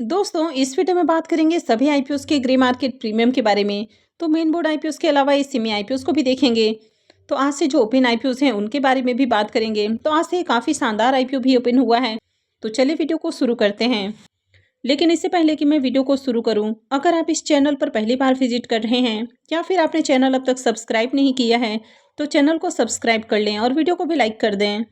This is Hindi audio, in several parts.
दोस्तों, इस वीडियो में बात करेंगे सभी आईपीओस के ग्रे मार्केट प्रीमियम के बारे में। तो मेन बोर्ड आईपीओस के अलावा इस सेमी आईपीओस को भी देखेंगे। तो आज से जो ओपन आईपीओस हैं उनके बारे में भी बात करेंगे। तो आज से काफ़ी शानदार आईपीओ भी ओपन हुआ है। तो चलिए वीडियो को शुरू करते हैं। लेकिन इससे पहले कि मैं वीडियो को शुरू करूं, अगर आप इस चैनल पर पहली बार विजिट कर रहे हैं या फिर आपने चैनल अब तक सब्सक्राइब नहीं किया है, तो चैनल को सब्सक्राइब कर लें और वीडियो को भी लाइक कर दें।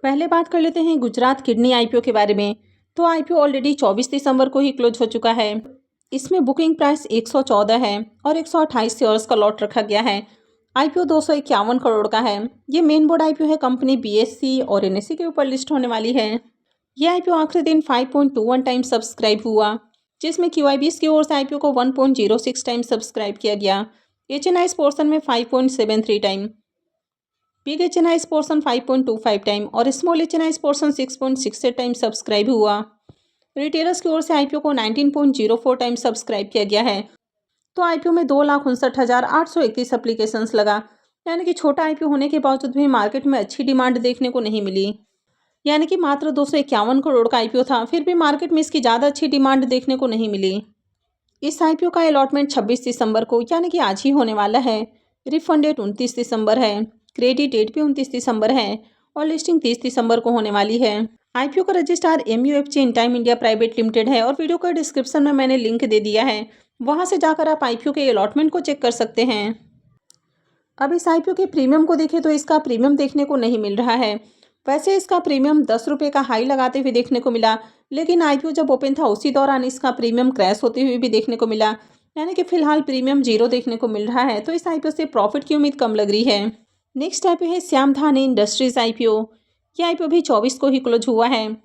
पहले बात कर लेते हैं गुजरात किडनी आईपीओ के बारे में। तो आईपीओ ऑलरेडी 24 दिसंबर को ही क्लोज हो चुका है। इसमें बुकिंग प्राइस 114 है और 128 शेयर्स का लॉट रखा गया है। आईपीओ 251 करोड़ का है। ये मेन बोर्ड आईपीओ है। कंपनी बीएससी और एनएससी के ऊपर लिस्ट होने वाली है। ये आईपीओ आखिरी दिन 5.21 टाइम सब्सक्राइब हुआ, जिसमें क्यूआईबीएस की ओर से आईपीओ को 1.06 टाइम सब्सक्राइब किया गया। एचएनआई पोर्शन में 5.73 time, big HNI portion 5.25 time और small HNI portion 6.68 time subscribe हुआ। रिटेलर्स की ओर से आईपीओ को 19.04 टाइम सब्सक्राइब किया गया है। तो आईपीओ में 2,59,831 एप्लीकेशंस लगा, यानी कि छोटा आईपीओ होने के बावजूद भी मार्केट में अच्छी डिमांड देखने को नहीं मिली। यानी कि मात्र 251 करोड़ का आईपीओ था, फिर भी मार्केट में इसकी ज़्यादा अच्छी डिमांड देखने को नहीं मिली। इस आईपीओ का अलॉटमेंट 26 दिसंबर को यानी कि आज ही होने वाला है। रिफंड डेट 29 दिसंबर है। क्रेडिट डेट भी 29 दिसंबर है और लिस्टिंग 30 दिसंबर को होने वाली है। आईपीओ का registrar MUFG in time India private limited है और वीडियो का डिस्क्रिप्शन में मैंने लिंक दे दिया है, वहां से जाकर आप आईपीओ के अलॉटमेंट को चेक कर सकते हैं। अब इस आईपीओ के प्रीमियम को देखें तो इसका प्रीमियम देखने को नहीं मिल रहा है। वैसे इसका प्रीमियम 10 रुपये का हाई लगाते हुए देखने को मिला, लेकिन आईपीओ जब ओपन था उसी दौरान इसका प्रीमियम क्रैश होते हुए भी देखने को मिला। यानी कि फिलहाल प्रीमियम 0 देखने को मिल रहा है। तो इस आईपीओ से प्रॉफिट की उम्मीद कम लग रही है। नेक्स्ट आईपीओ है श्यामधानी इंडस्ट्रीज आईपीओ। ये आईपीओ भी 24 को ही क्लोज हुआ है।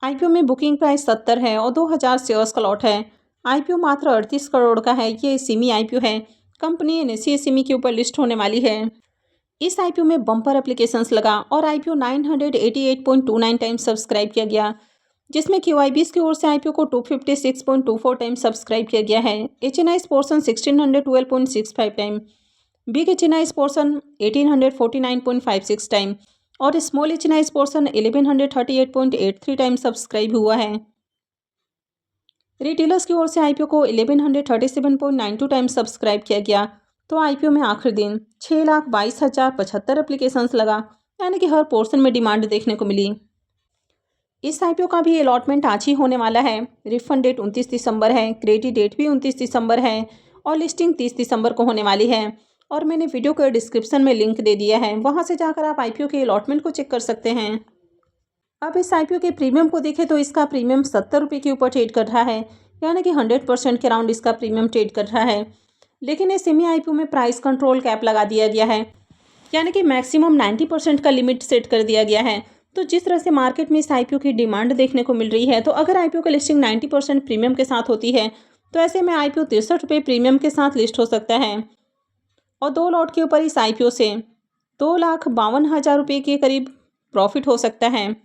आईपीओ में बुकिंग प्राइस 70 है और 2000 शेयर्स का लॉट है। आईपीओ मात्र 38 करोड़ का है। ये सिमी आईपीओ है। कंपनी एनएससी सिमी के ऊपर लिस्ट होने वाली है। इस आईपीओ में बम्पर एप्लीकेशंस लगा और आईपीओ 988.29 टाइम सब्सक्राइब किया गया, जिसमें क्यूआईबीएस की ओर से आईपीओ को 256.24 टाइम सब्सक्राइब किया गया है। HNI portion 1612.65 time, big HNI portion 1849.56 time और small HNI portion 1138.83 time subscribe हुआ है। रिटेलर्स की ओर से आईपीओ को 1137.92 टाइम सब्सक्राइब किया गया। तो आईपीओ में आखिरी दिन 6,22,075 एप्लीकेशंस लगा, यानी कि हर पोर्शन में डिमांड देखने को मिली। इस आईपीओ का भी अलॉटमेंट आज ही होने वाला है। रिफंड डेट 29 दिसंबर है। क्रेडिट डेट भी 29 दिसंबर है और लिस्टिंग 30 दिसंबर को होने वाली है। और मैंने वीडियो के डिस्क्रिप्शन में लिंक दे दिया है, वहां से जाकर आप आईपीओ के अलॉटमेंट को चेक कर सकते हैं। अब इस आईपीओ के प्रीमियम को देखें तो इसका प्रीमियम 70 रुपये के ऊपर ट्रेड कर रहा है, यानी कि 100% के अराउंड इसका प्रीमियम ट्रेड कर रहा है। लेकिन इस सेमी आईपीओ में प्राइस कंट्रोल कैप लगा दिया गया है, यानी कि मैक्सिमम 90% का लिमिट सेट कर दिया गया है। तो जिस तरह से मार्केट में इस आईपीओ की डिमांड देखने को मिल रही है, तो अगर आईपीओ की लिस्टिंग 90% प्रीमियम के साथ होती है, तो ऐसे में आईपीओ 63 रुपये प्रीमियम के साथ लिस्ट हो सकता है और 2 लॉट के ऊपर इस आईपीओ से 2,52,000 रुपये के करीब प्रॉफिट हो सकता है,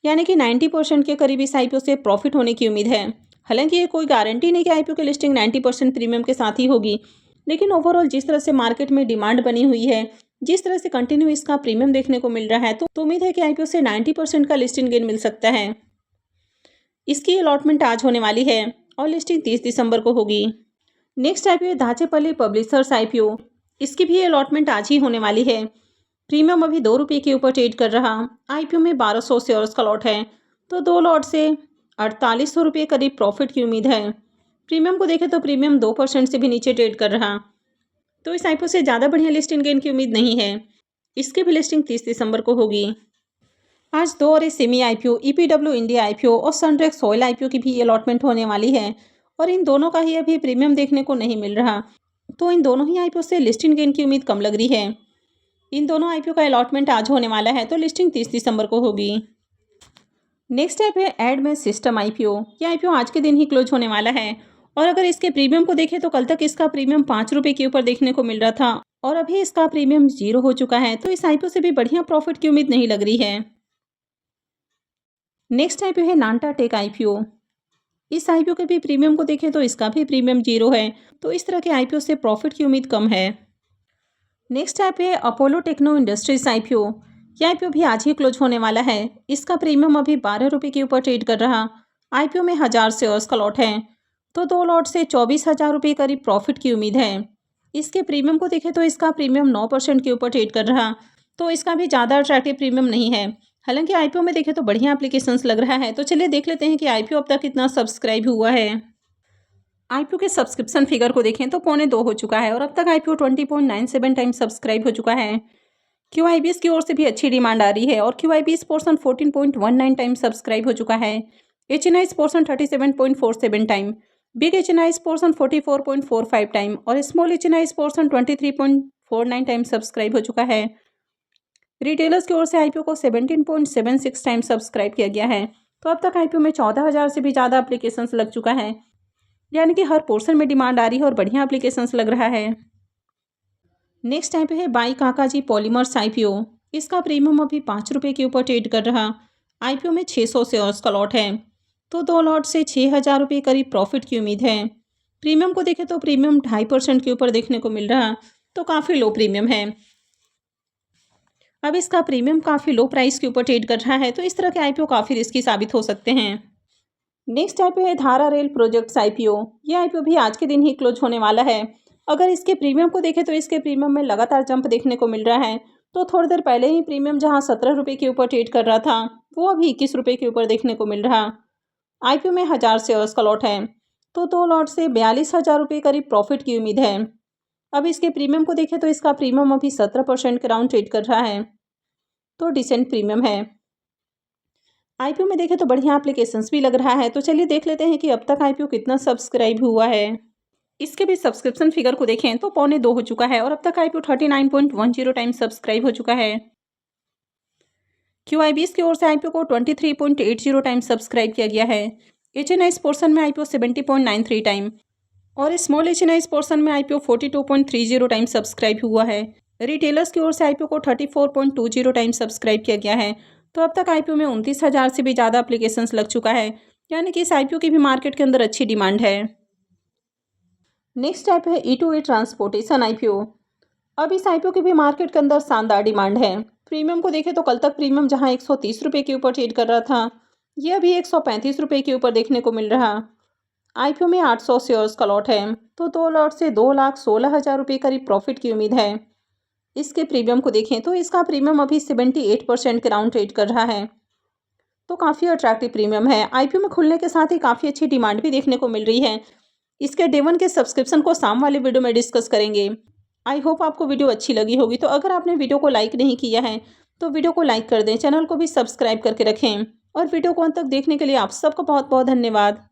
यानी कि 90% के करीब इस आईपीओ से प्रॉफिट होने की उम्मीद है। हालांकि ये कोई गारंटी नहीं कि आईपीओ की लिस्टिंग 90% प्रीमियम के साथ ही होगी, लेकिन ओवरऑल जिस तरह से मार्केट में डिमांड बनी हुई है, जिस तरह से कंटिन्यू इसका प्रीमियम देखने को मिल रहा है, तो उम्मीद है कि आईपीओ से 90% का लिस्टिंग गेन मिल सकता है। इसकी अलॉटमेंट आज होने वाली है और लिस्टिंग 30 दिसंबर को होगी। Next IPO Dachepalli publishers IPO. इसकी भी अलॉटमेंट आज ही होने वाली है। प्रीमियम अभी 2 रुपये के ऊपर ट्रेड कर रहा। आईपीओ में 1200 शेयर्स का लॉट है, तो 2 लॉट से 4800 रुपये करीब प्रॉफिट की उम्मीद है। प्रीमियम को देखें तो प्रीमियम 2% से भी नीचे ट्रेड कर रहा, तो इस आईपीओ से ज़्यादा बढ़िया लिस्टिंग गेन की उम्मीद नहीं है। इसकी भी लिस्टिंग 30 दिसंबर को होगी। आज 2 और semi IPO, EPW India IPO और सनरेक्स ऑयल आईपीओ की भी अलॉटमेंट होने वाली है और इन दोनों का ही अभी प्रीमियम देखने को नहीं मिल रहा, तो इन दोनों ही आईपीओ से लिस्टिंग गेन की उम्मीद कम लग रही है। इन दोनों आईपीओ का अलॉटमेंट आज होने वाला है, तो लिस्टिंग 30 दिसंबर को होगी। नेक्स्ट ऐप है एडमेस सिस्टम आईपीओ। ये आईपीओ आज के दिन ही क्लोज होने वाला है और अगर इसके प्रीमियम को देखें तो कल तक इसका प्रीमियम 5 रुपये के ऊपर देखने को मिल रहा था और अभी इसका प्रीमियम 0 हो चुका है, तो इस आईपीओ से भी बढ़िया प्रॉफिट की उम्मीद नहीं लग रही है। नेक्स्ट आईपीओ है नांटा टेक आईपीओ। इस आईपीओ के भी प्रीमियम को देखें तो इसका भी प्रीमियम 0 है, तो इस तरह के आईपीओ से प्रॉफिट की उम्मीद कम है। नेक्स्ट ऐप है अपोलो टेक्नो इंडस्ट्रीज आईपीओ। यह आईपीओ भी आज ही क्लोज होने वाला है। इसका प्रीमियम अभी 12 रुपये के ऊपर ट्रेड कर रहा। आईपीओ में 1000 शेयर्स का लॉट है, तो 2 लॉट से 24,000 रुपये करीब प्रॉफिट की उम्मीद है। इसके प्रीमियम को देखें तो इसका प्रीमियम 9% के ऊपर ट्रेड कर रहा, तो इसका भी ज़्यादा अट्रैक्टिव प्रीमियम नहीं है। हालांकि आईपीओ में देखें तो बढ़िया एप्लीकेशंस लग रहा है। तो चलिए देख लेते हैं कि आईपीओ अब तक कितना सब्सक्राइब हुआ है। आईपीओ के सब्सक्रिप्शन फिगर को देखें तो 1.25 हो चुका है और अब तक आईपीओ 20.97 टाइम सब्सक्राइब हो चुका है। क्यूआईबीएस की ओर से भी अच्छी डिमांड आ रही है और क्यूआईबीएस पोर्शन 14.19 टाइम सब्सक्राइब हो चुका है। HNIs portion 37.47 time, big HNIs portion 44.45 time और small HNIs portion 23.49 time subscribe हो चुका है। रिटेलर्स की ओर से आईपीओ को 17.76 टाइम सब्सक्राइब किया गया है। तो अब तक आईपीओ में 14,000 से भी ज़्यादा एप्लीकेशंस लग चुका है, यानी कि हर पोर्शन में डिमांड आ रही है और बढ़िया एप्लीकेशंस लग रहा है। नेक्स्ट आईपीओ है बाई काकाजी पॉलीमर्स आईपीओ। इसका प्रीमियम अभी 5 रुपये के ऊपर ट्रेड कर रहा। आईपीओ में 600 शेयर्स का लॉट है, तो 2 लॉट से 6,000 रुपये करीब प्रॉफिट की उम्मीद है। प्रीमियम को देखें तो प्रीमियम 2.5% के ऊपर देखने को मिल रहा, तो काफ़ी लो प्रीमियम है। अब इसका प्रीमियम काफ़ी लो प्राइस के ऊपर ट्रेड कर रहा है, तो इस तरह के आईपीओ काफ़ी रिस्की साबित हो सकते हैं। नेक्स्ट आईपीओ है धारा रेल प्रोजेक्ट्स आईपीओ। ये आईपीओ भी आज के दिन ही क्लोज होने वाला है। अगर इसके प्रीमियम को देखें तो इसके प्रीमियम में लगातार जंप देखने को मिल रहा है। तो थोड़ी देर पहले ही प्रीमियम जहां 17 रुपये के ऊपर ट्रेड कर रहा था, वो अभी 21 रुपये के ऊपर देखने को मिल रहा। आईपीओ में 1000 शेयर्स का लॉट है, तो 2 लॉट से 42,000 रुपये करीब प्रॉफिट की उम्मीद है। अब इसके प्रीमियम को देखें तो इसका प्रीमियम अभी 17% के राउंड ट्रेड कर रहा है, तो डिसेंट प्रीमियम है। आईपीओ में देखें तो बढ़िया एप्लीकेशंस भी लग रहा है। तो चलिए देख लेते हैं कि अब तक आईपीओ कितना सब्सक्राइब हुआ है। इसके भी सब्सक्रिप्शन फिगर को देखें तो 1.25 हो चुका है और अब तक आईपीओ 39.10 टाइम सब्सक्राइब हो चुका है। क्यूआईबीएस की ओर से आईपीओ को 23.80 टाइम सब्सक्राइब किया गया है। एचएनआईस पोर्शन में आईपीओ 70.93 टाइम और स्मॉल एचएनआईस पोर्शन में आईपीओ 42.30 टाइम सब्सक्राइब हुआ है। रिटेलर्स की ओर से आईपीओ को 34.20 टाइम सब्सक्राइब किया गया है। तो अब तक आईपीओ में 29,000 से भी ज़्यादा एप्लीकेशंस लग चुका है, यानी कि इस आईपीओ की भी मार्केट के अंदर अच्छी डिमांड है। नेक्स्ट आईपीओ है E2E ट्रांसपोर्टेशन आईपीओ। अब इस आईपीओ की भी मार्केट के अंदर शानदार डिमांड है। प्रीमियम को देखें तो कल तक प्रीमियम जहां 130 रुपये के ऊपर ट्रेड कर रहा था, ये अभी 135 रुपये के ऊपर देखने को मिल रहा। आईपीओ में 800 शेयर्स का लॉट है, तो 2 लॉट से 2,16,000 रुपये करीब प्रॉफिट की उम्मीद है। इसके प्रीमियम को देखें तो इसका प्रीमियम अभी 78% के राउंड ट्रेड कर रहा है, तो काफ़ी अट्रैक्टिव प्रीमियम है। आईपीओ में खुलने के साथ ही काफ़ी अच्छी डिमांड भी देखने को मिल रही है। इसके डे 1 के सब्सक्रिप्शन को शाम वाले वीडियो में डिस्कस करेंगे। आई होप आपको वीडियो अच्छी लगी होगी। तो अगर आपने वीडियो को लाइक नहीं किया है तो वीडियो को लाइक कर दें, चैनल को भी सब्सक्राइब करके रखें और वीडियो को अंत तक देखने के लिए आप सबका बहुत बहुत धन्यवाद।